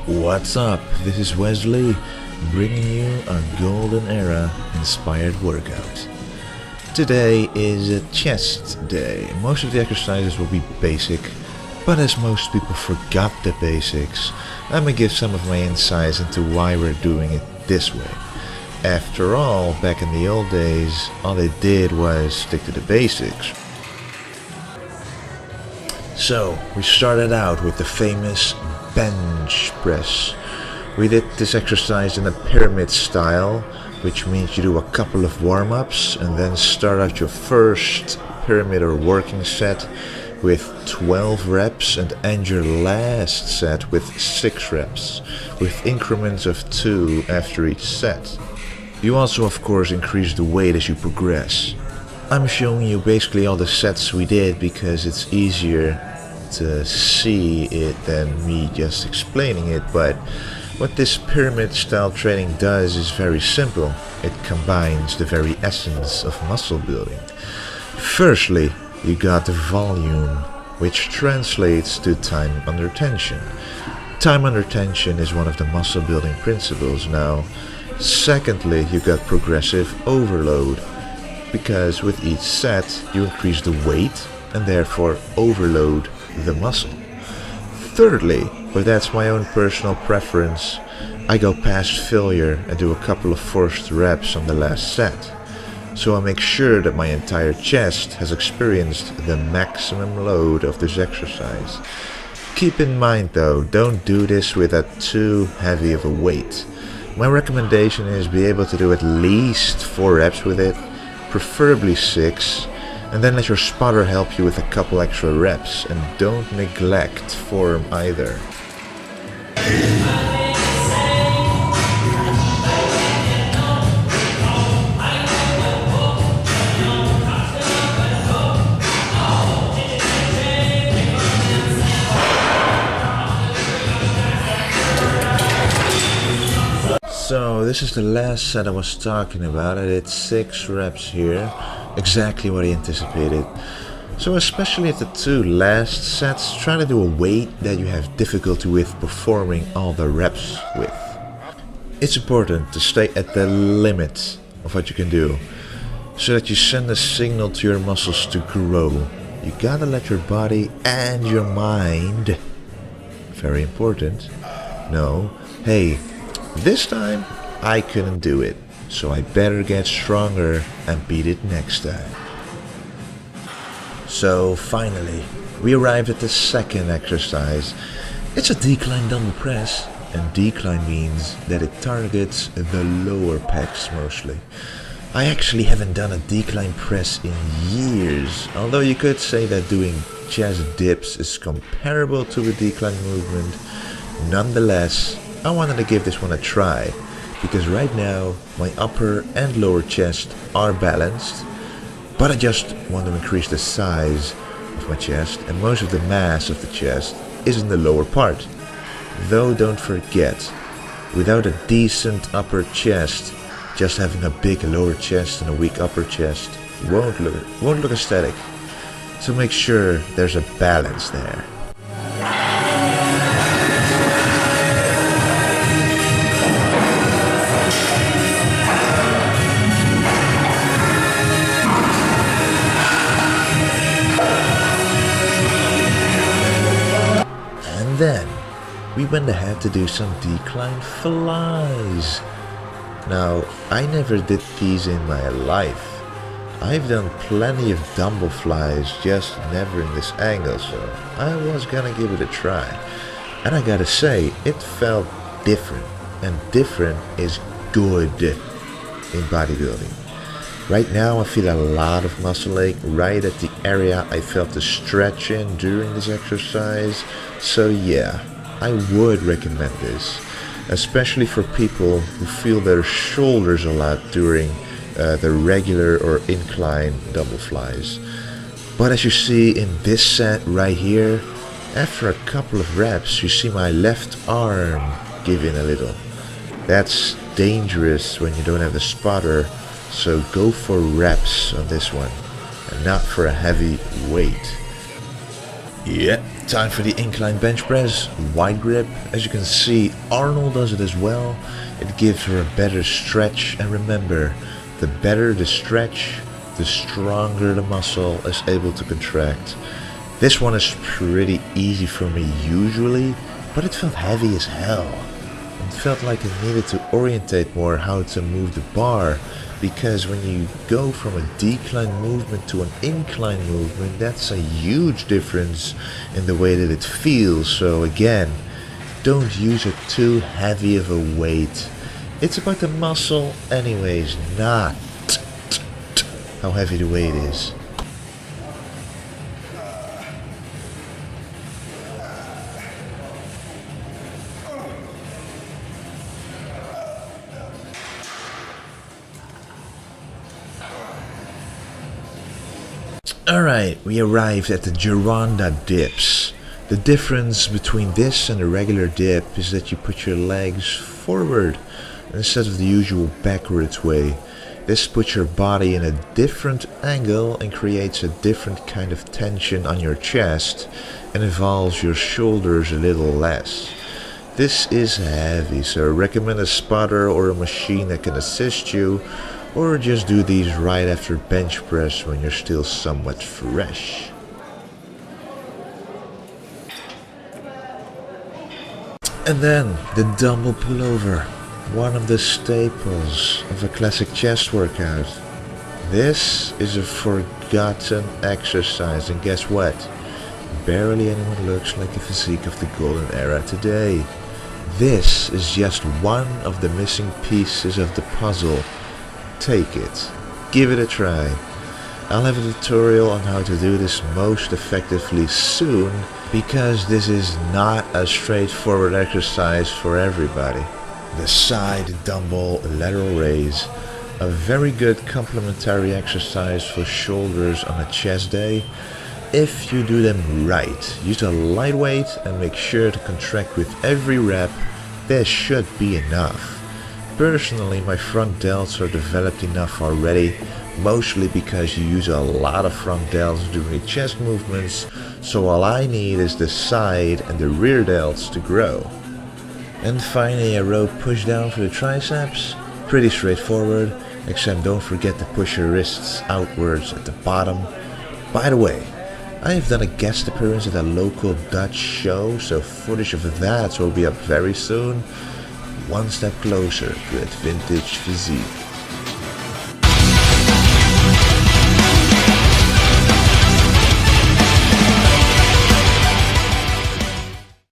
What's up? This is Wesley, bringing you a golden era inspired workout. Today is a chest day. Most of the exercises will be basic, but as most people forgot the basics, I'm gonna give some of my insights into why we're doing it this way. After all, back in the old days, all they did was stick to the basics. So, we started out with the famous bench press. We did this exercise in a pyramid style, which means you do a couple of warm-ups and then start out your first pyramid or working set with 12 reps and end your last set with 6 reps, with increments of 2 after each set. You also of course increase the weight as you progress. I'm showing you basically all the sets we did because it's easier to see it than me just explaining it, but what this pyramid style training does is very simple. It combines the very essence of muscle building. Firstly, you got the volume, which translates to time under tension. Time under tension is one of the muscle building principles now. Secondly, you got progressive overload, because with each set you increase the weight and therefore overload the muscle. Thirdly, but that's my own personal preference, I go past failure and do a couple of forced reps on the last set. So I make sure that my entire chest has experienced the maximum load of this exercise. Keep in mind though, don't do this with a too heavy of a weight. My recommendation is be able to do at least 4 reps with it, preferably 6, and then let your spotter help you with a couple extra reps, and don't neglect form either. So this is the last set I was talking about. I did 6 reps here, exactly what I anticipated. So especially at the 2 last sets, try to do a weight that you have difficulty with performing all the reps with. It's important to stay at the limit of what you can do, so that you send a signal to your muscles to grow. You gotta let your body and your mind, very important, know, hey, this time I couldn't do it, so I better get stronger and beat it next time. So finally, we arrived at the second exercise. It's a decline dumbbell press, and decline means that it targets the lower pecs mostly. I actually haven't done a decline press in years, although you could say that doing chest dips is comparable to a decline movement. Nonetheless, I wanted to give this one a try, because right now my upper and lower chest are balanced, but I just want to increase the size of my chest, and most of the mass of the chest is in the lower part. Though don't forget, without a decent upper chest, just having a big lower chest and a weak upper chest won't look aesthetic. So make sure there's a balance there. Then we went ahead to do some decline flies. Now, I never did these in my life. I've done plenty of dumbbell flies, just never in this angle, so I was gonna give it a try. And I gotta say, it felt different, and different is good in bodybuilding. Right now I feel a lot of muscle ache right at the area I felt the stretch in during this exercise. So yeah, I would recommend this, especially for people who feel their shoulders a lot during the regular or incline double flies. But as you see in this set right here, after a couple of reps you see my left arm give in a little. That's dangerous when you don't have the spotter. So go for reps on this one, and not for a heavy weight. Yeah, time for the incline bench press, wide grip. As you can see, Arnold does it as well. It gives her a better stretch, and remember, the better the stretch, the stronger the muscle is able to contract. This one is pretty easy for me usually, but it felt heavy as hell. It felt like I needed to orientate more how to move the bar, because when you go from a decline movement to an incline movement, that's a huge difference in the way that it feels. So again, don't use it too heavy of a weight. It's about the muscle anyways, not how heavy the weight is. Alright, we arrived at the Gironda dips. The difference between this and a regular dip is that you put your legs forward instead of the usual backwards way. This puts your body in a different angle and creates a different kind of tension on your chest and involves your shoulders a little less. This is heavy, so recommend a spotter or a machine that can assist you, or just do these right after bench press when you're still somewhat fresh. And then the dumbbell pullover, one of the staples of a classic chest workout. This is a forgotten exercise, and guess what? Barely anyone looks like the physique of the golden era today. This is just one of the missing pieces of the puzzle. Take it, give it a try. I'll have a tutorial on how to do this most effectively soon, because this is not a straightforward exercise for everybody. The side dumbbell lateral raise, a very good complementary exercise for shoulders on a chest day. If you do them right, use a lightweight and make sure to contract with every rep, this should be enough. Personally, my front delts are developed enough already, mostly because you use a lot of front delts during the chest movements, so all I need is the side and the rear delts to grow. And finally, a row push down for the triceps, pretty straightforward, except don't forget to push your wrists outwards at the bottom. By the way, I have done a guest appearance at a local Dutch show, so footage of that will be up very soon. One step closer to that vintage physique.